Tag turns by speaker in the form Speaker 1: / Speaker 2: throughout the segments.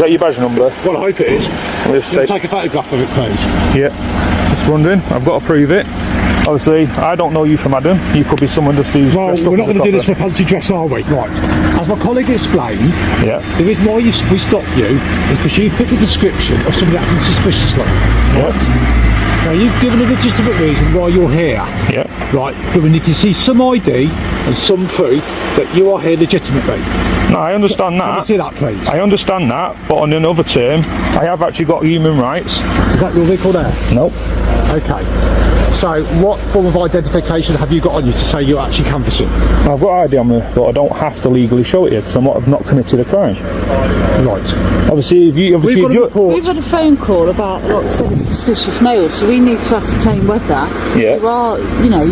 Speaker 1: that your badge number?
Speaker 2: Well, I hope it is.
Speaker 1: Let's
Speaker 2: take a photograph of it, please.
Speaker 1: Yeah. Just wondering. I've got to prove it. Obviously, I don't know you from Adam. You could be someone just who's dressed up.
Speaker 2: We're not going to do this for fancy dress, are we? Right. As my colleague explained, the reason why we stopped you is because you fit the description of somebody acting suspiciously. Right? Now, you've given a legitimate reason why you're here.
Speaker 1: Yeah.
Speaker 2: Right. But we need to see some ID and some proof that you are here legitimately.
Speaker 1: No, I understand that.
Speaker 2: Can we see that, please?
Speaker 1: I understand that, but on another term, I have actually got human rights.
Speaker 2: Is that your vehicle there?
Speaker 1: Nope.
Speaker 2: Okay. So, what form of identification have you got on you to say you're actually canvassing?
Speaker 1: I've got ID on me, but I don't have to legally show it because I've not committed a crime.
Speaker 2: Right.
Speaker 1: Obviously, if you...
Speaker 2: We've
Speaker 3: had a phone call about, like I said, a suspicious male, so we need to ascertain whether you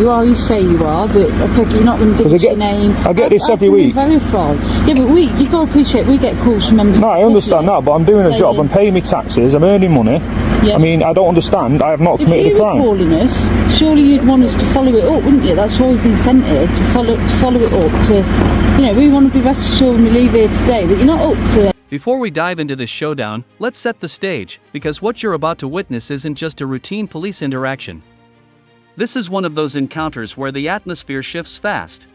Speaker 3: are, you say you are, but I take it you're not going to give us your name.
Speaker 1: I get this every week.
Speaker 3: Verify. Yeah, but you've got to appreciate, we get calls from members.
Speaker 1: No, I understand that, but I'm doing a job, I'm paying me taxes, I'm earning money. Yeah. I mean, I don't understand, I have not committed a crime.
Speaker 3: If you were calling us, surely you'd want us to follow it up, wouldn't you? That's why we've been sent here, to follow it up, we want to be rest assured when we leave here today that you're not up to it.
Speaker 4: Before we dive into this showdown, let's set the stage, because what you're about to witness isn't just a routine police interaction. This is one of those encounters where the atmosphere shifts fast.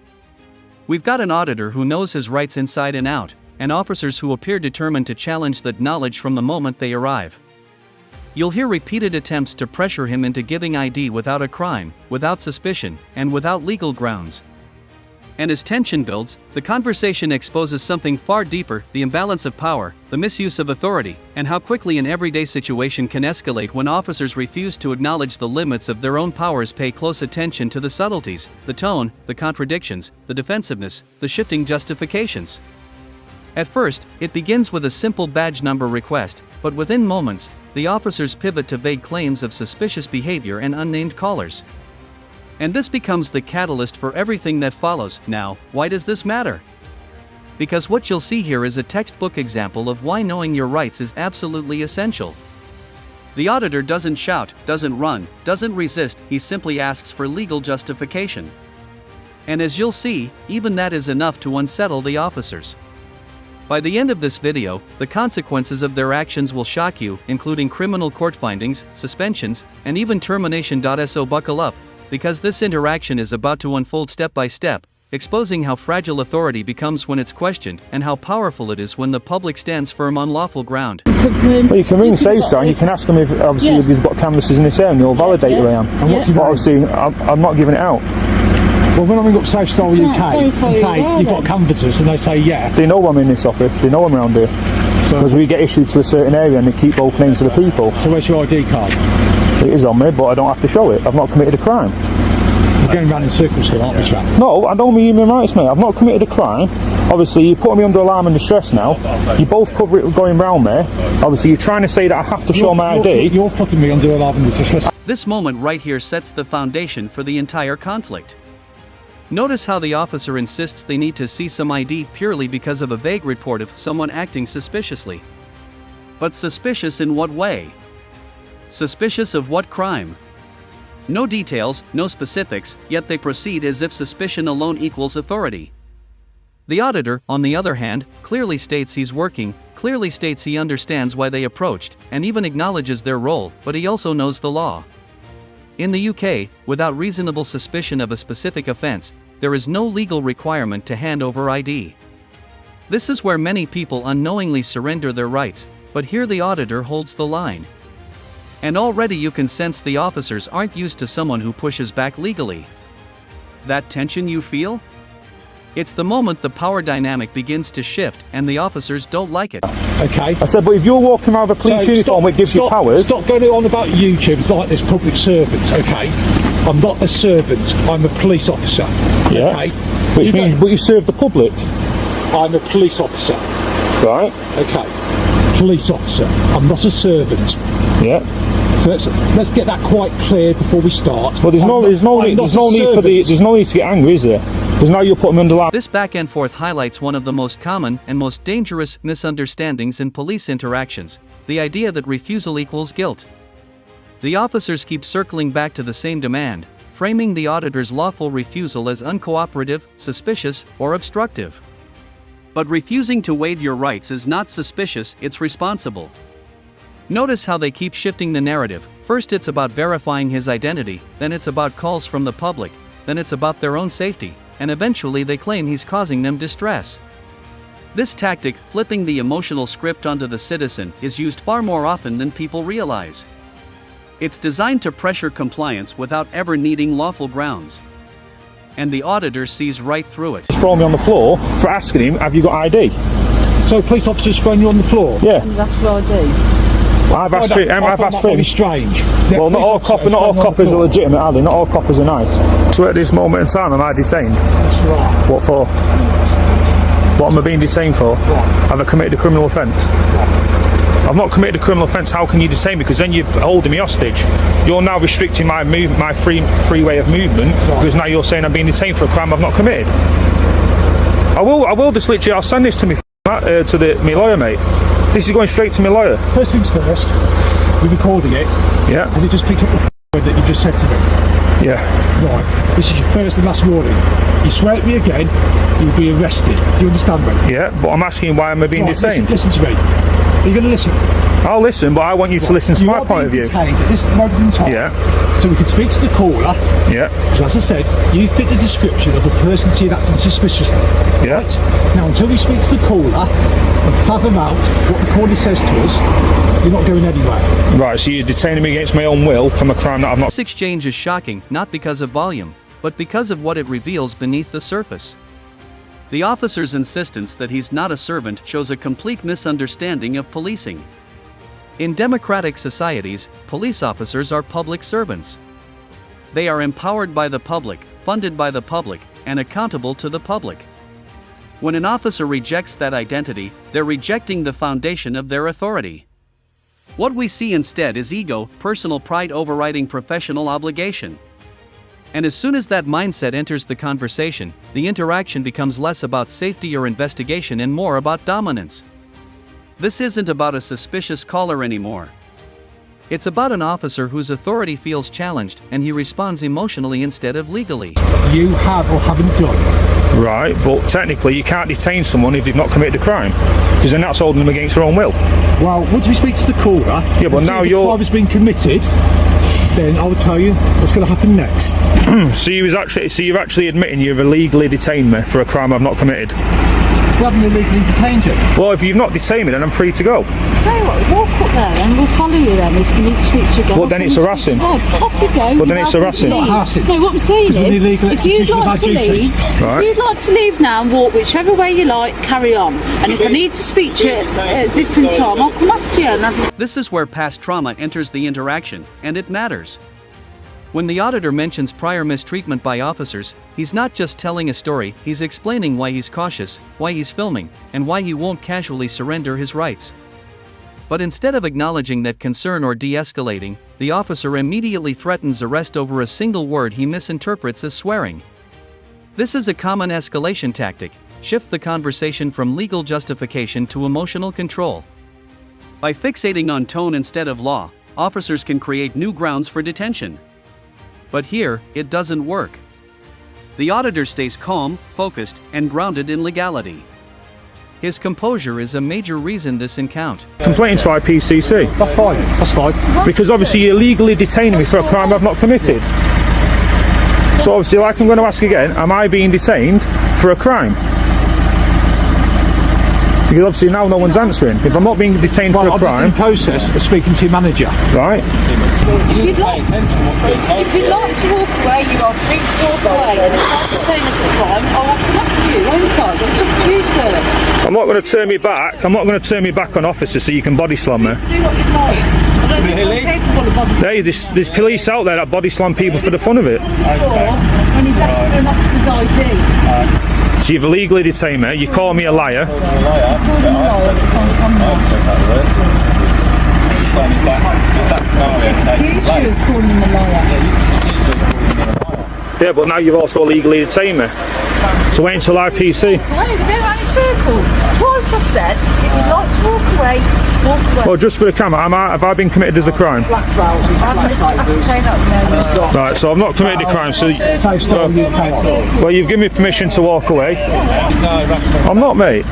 Speaker 4: We've got an auditor who knows his rights inside and out, and officers who appear determined to challenge that knowledge from the moment they arrive. You'll hear repeated attempts to pressure him into giving ID without a crime, without suspicion, and without legal grounds. And as tension builds, the conversation exposes something far deeper: the imbalance of power, the misuse of authority, and how quickly an everyday situation can escalate when officers refuse to acknowledge the limits of their own powers. Pay close attention to the subtleties, the tone, the contradictions, the defensiveness, the shifting justifications. At first, it begins with a simple badge number request, but within moments, the officers pivot to vague claims of suspicious behavior and unnamed callers. And this becomes the catalyst for everything that follows. Now, why does this matter? Because what you'll see here is a textbook example of why knowing your rights is absolutely essential. The auditor doesn't shout, doesn't run, doesn't resist, he simply asks for legal justification. And as you'll see, even that is enough to unsettle the officers. By the end of this video, the consequences of their actions will shock you, including criminal court findings, suspensions, and even termination. So buckle up, because this interaction is about to unfold step by step, exposing how fragile authority becomes when it's questioned, and how powerful it is when the public stands firm on lawful ground.
Speaker 1: Well, you can ring SafeStar and you can ask them if you've got canvases in this area and they'll validate who I am. And what's obviously, I'm not giving it out.
Speaker 2: Well, when I ring up SafeStar UK and say you've got canvases and they say
Speaker 1: they know I'm in this office, they know I'm around here. Because we get issued to a certain area and they keep both names of the people.
Speaker 2: So where's your ID card?
Speaker 1: It is on me, but I don't have to show it. I've not committed a crime.
Speaker 2: We're going round in circles here, aren't we, chap?
Speaker 1: No, I don't mean human rights, mate. I've not committed a crime. Obviously, you're putting me under alarm and distress now. You both cover it going round there. Obviously, you're trying to say that I have to show my ID.
Speaker 2: You're putting me under alarm and distress.
Speaker 4: This moment right here sets the foundation for the entire conflict. Notice how the officer insists they need to see some ID purely because of a vague report of someone acting suspiciously. But suspicious in what way? Suspicious of what crime? No details, no specifics, yet they proceed as if suspicion alone equals authority. The auditor, on the other hand, clearly states he's working, clearly states he understands why they approached, and even acknowledges their role, but he also knows the law. In the UK, without reasonable suspicion of a specific offence, there is no legal requirement to hand over ID. This is where many people unknowingly surrender their rights, but here the auditor holds the line. And already you can sense the officers aren't used to someone who pushes back legally. That tension you feel? It's the moment the power dynamic begins to shift, and the officers don't like it.
Speaker 2: Okay.
Speaker 1: I said, but if you're walking around with a police uniform which gives you powers...
Speaker 2: Stop going on about YouTube, it's like this public servant, okay? I'm not a servant, I'm a police officer.
Speaker 1: Yeah.
Speaker 2: Okay?
Speaker 1: Which means, but you serve the public.
Speaker 2: I'm a police officer.
Speaker 1: Right.
Speaker 2: Okay. Police officer. I'm not a servant.
Speaker 1: Yeah.
Speaker 2: So let's get that quite clear before we start.
Speaker 1: Well, there's no need to get angry, is there? Because now you're putting me under alarm.
Speaker 4: This back and forth highlights one of the most common and most dangerous misunderstandings in police interactions: the idea that refusal equals guilt. The officers keep circling back to the same demand, framing the auditor's lawful refusal as uncooperative, suspicious, or obstructive. But refusing to waive your rights is not suspicious, it's responsible. Notice how they keep shifting the narrative. First it's about verifying his identity, then it's about calls from the public, then it's about their own safety, and eventually they claim he's causing them distress. This tactic, flipping the emotional script onto the citizen, is used far more often than people realize. It's designed to pressure compliance without ever needing lawful grounds. And the auditor sees right through it.
Speaker 1: Throw me on the floor for asking him, have you got ID?
Speaker 2: So police officers thrown you on the floor?
Speaker 1: Yeah.
Speaker 3: And that's what I do.
Speaker 1: Well, I've asked for him.
Speaker 2: Very strange.
Speaker 1: Well, not all coppers are legitimate, are they? Not all coppers are nice. So at this moment in time, am I detained?
Speaker 2: That's right.
Speaker 1: What for? What am I being detained for? Have I committed a criminal offence? I've not committed a criminal offence. How can you detain me? Because then you're holding me hostage. You're now restricting my free way of movement, because now you're saying I'm being detained for a crime I've not committed. I will just literally, I'll send this to me my lawyer, mate. This is going straight to my lawyer.
Speaker 2: First things first, we're recording it.
Speaker 1: Yeah.
Speaker 2: Has it just picked up the word that you just said to me?
Speaker 1: Yeah.
Speaker 2: Right. This is your first and last warning. You swear at me again, you'll be arrested. Do you understand me?
Speaker 1: Yeah, but I'm asking why am I being detained?
Speaker 2: Listen to me. Are you going to listen?
Speaker 1: I'll listen, but I want you to listen to my point of view.
Speaker 2: Detained at this moment in time.
Speaker 1: Yeah.
Speaker 2: So we can speak to the caller.
Speaker 1: Yeah.
Speaker 2: Because as I said, you fit the description of a person seen acting suspiciously.
Speaker 1: Yeah.
Speaker 2: Right? Now, until we speak to the caller and fathom out what the caller says to us, you're not going anywhere.
Speaker 1: Right, so you're detaining me against my own will from a crime that I've not...
Speaker 4: This exchange is shocking, not because of volume, but because of what it reveals beneath the surface. The officer's insistence that he's not a servant shows a complete misunderstanding of policing. In democratic societies, police officers are public servants. They are empowered by the public, funded by the public, and accountable to the public. When an officer rejects that identity, they're rejecting the foundation of their authority. What we see instead is ego, personal pride overriding professional obligation. And as soon as that mindset enters the conversation, the interaction becomes less about safety or investigation and more about dominance. This isn't about a suspicious caller anymore. It's about an officer whose authority feels challenged, and he responds emotionally instead of legally.
Speaker 2: You have or haven't done.
Speaker 1: Right, but technically you can't detain someone if they've not committed a crime, because then that's holding them against their own will.
Speaker 2: Well, once we speak to the caller,
Speaker 1: yeah, but now
Speaker 2: the crime has been committed, then I will tell you what's going to happen next.
Speaker 1: So you're actually admitting you've illegally detained me for a crime I've not committed?
Speaker 2: We haven't illegally detained you.
Speaker 1: Well, if you've not detained me, then I'm free to go.
Speaker 3: Tell you what, walk up there and we'll follow you then if you need to speak to you again.
Speaker 1: Well, then it's harassing.
Speaker 3: Off you go.
Speaker 1: But then it's harassing.
Speaker 2: Not harassing.
Speaker 3: No, what I'm saying is, if you'd like to leave,
Speaker 1: Right.
Speaker 3: if you'd like to leave now and walk whichever way you like, carry on. And if I need to speak to you at a different time, I'll come after you.
Speaker 4: This is where past trauma enters the interaction, and it matters. When the auditor mentions prior mistreatment by officers, he's not just telling a story, he's explaining why he's cautious, why he's filming, and why he won't casually surrender his rights. But instead of acknowledging that concern or de-escalating, the officer immediately threatens arrest over a single word he misinterprets as swearing. This is a common escalation tactic: shift the conversation from legal justification to emotional control. By fixating on tone instead of law, officers can create new grounds for detention. But here, it doesn't work. The auditor stays calm, focused, and grounded in legality. His composure is a major reason this encounter.
Speaker 1: Complaining to IPCC.
Speaker 2: That's fine. That's fine.
Speaker 1: Because obviously you're illegally detaining me for a crime I've not committed. So obviously, like I'm going to ask again, am I being detained for a crime? Because obviously now no one's answering. If I'm not being detained for a crime...
Speaker 2: I'm just in the process of speaking to your manager.
Speaker 1: Right.
Speaker 3: If you'd like to walk away, you are free to walk away. And if that's the thing as a crime, I will come after you, won't I? It's up to you, sir.
Speaker 1: I'm not going to turn me back. I'm not going to turn me back on officers so you can body slam me.
Speaker 3: Do what you'd like. I don't think I'm capable of body
Speaker 1: Hey, there's police out there that body slam people for the fun of it.
Speaker 3: when he's asking for an officer's ID.
Speaker 1: So you've illegally detained me, you call me a liar. Yeah, but now you've also illegally detained me. So wait until IPC.
Speaker 3: Why are we going around in circles? Twice I've said, if you'd like to walk away, walk away.
Speaker 1: Well, just for the camera, have I been committed as a crime?
Speaker 2: Black trousers,
Speaker 3: I'm
Speaker 2: black
Speaker 3: just
Speaker 2: trousers.
Speaker 3: saying that now.
Speaker 1: Right, so I've not committed a crime, so...
Speaker 2: Safe style UK law.
Speaker 1: Well, you've given me permission to walk away. I'm not, mate.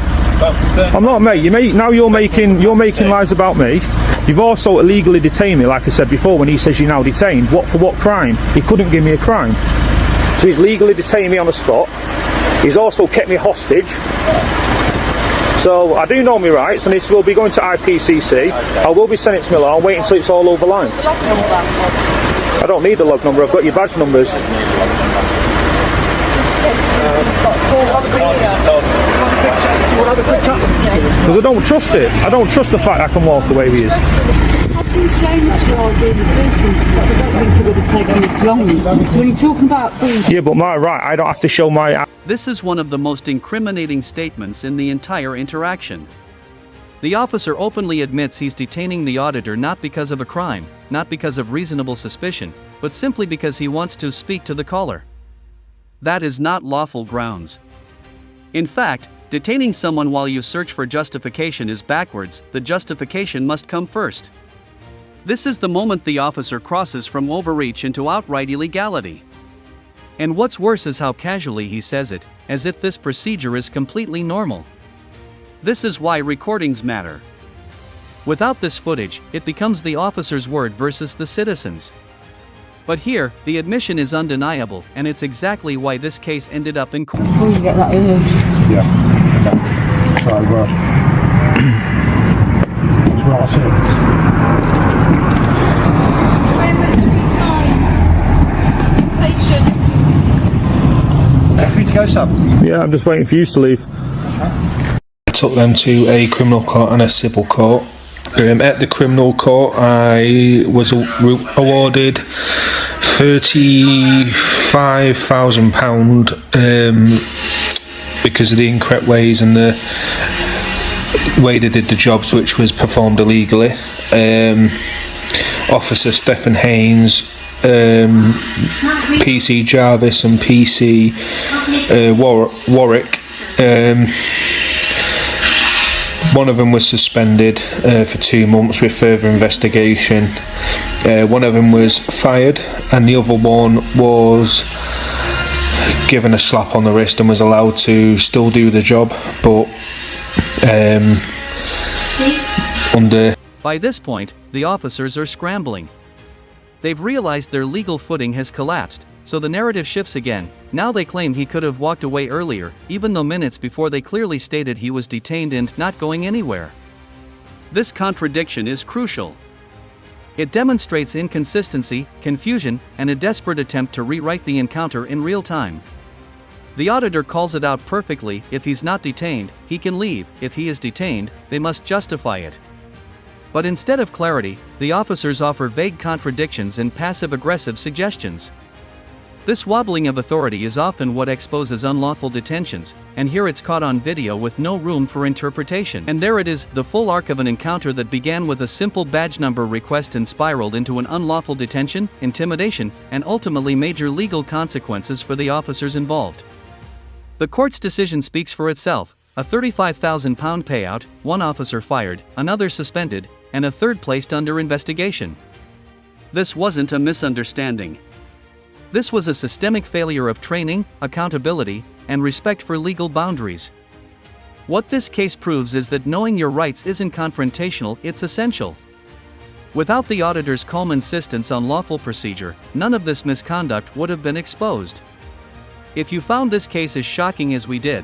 Speaker 1: I'm not, mate. Now you're making lies about me. You've also illegally detained me, like I said before, when he says you're now detained. What for what crime? He couldn't give me a crime. So he's legally detained me on the spot. He's also kept me hostage. So I do know my rights, and this will be going to IPCC. I will be sending it to Milan. I'll wait until it's all over line. I don't need the log number. I've got your badge numbers. Because I don't trust it. I don't trust the fact I can walk away with you.
Speaker 3: I've been saying this for ID in the first instance. I don't think it would have taken this long. So when you're talking about being...
Speaker 1: Yeah, but my right, I don't have to show my...
Speaker 4: This is one of the most incriminating statements in the entire interaction. The officer openly admits he's detaining the auditor not because of a crime, not because of reasonable suspicion, but simply because he wants to speak to the caller. That is not lawful grounds. In fact, detaining someone while you search for justification is backwards. The justification must come first. This is the moment the officer crosses from overreach into outright illegality. And what's worse is how casually he says it, as if this procedure is completely normal. This is why recordings matter. Without this footage, it becomes the officer's word versus the citizen's. But here, the admission is undeniable, and it's exactly why this case ended up in court.
Speaker 3: Before you get that urge.
Speaker 2: Yeah. Okay. So, that's what I said. Free to go, Sam?
Speaker 1: Yeah, I'm just waiting for you to leave.
Speaker 5: I took them to a criminal court and a civil court. At the criminal court, I was awarded £35,000 because of the incorrect ways and the way they did the jobs, which was performed illegally. Officer Stephen Haynes, PC Jarvis and PC Warwick. One of them was suspended for 2 months with further investigation. One of them was fired, and the other one was given a slap on the wrist and was allowed to still do the job, but under...
Speaker 4: By this point, the officers are scrambling. They've realized their legal footing has collapsed, so the narrative shifts again. Now they claim he could have walked away earlier, even though minutes before they clearly stated he was detained and not going anywhere. This contradiction is crucial. It demonstrates inconsistency, confusion, and a desperate attempt to rewrite the encounter in real time. The auditor calls it out perfectly: if he's not detained, he can leave; if he is detained, they must justify it. But instead of clarity, the officers offer vague contradictions and passive-aggressive suggestions. This wobbling of authority is often what exposes unlawful detentions, and here it's caught on video with no room for interpretation. And there it is, the full arc of an encounter that began with a simple badge number request and spiraled into an unlawful detention, intimidation, and ultimately major legal consequences for the officers involved. The court's decision speaks for itself: a £35,000 payout, one officer fired, another suspended, and a third placed under investigation. This wasn't a misunderstanding. This was a systemic failure of training, accountability, and respect for legal boundaries. What this case proves is that knowing your rights isn't confrontational, it's essential. Without the auditor's calm insistence on lawful procedure, none of this misconduct would have been exposed. If you found this case as shocking as we did,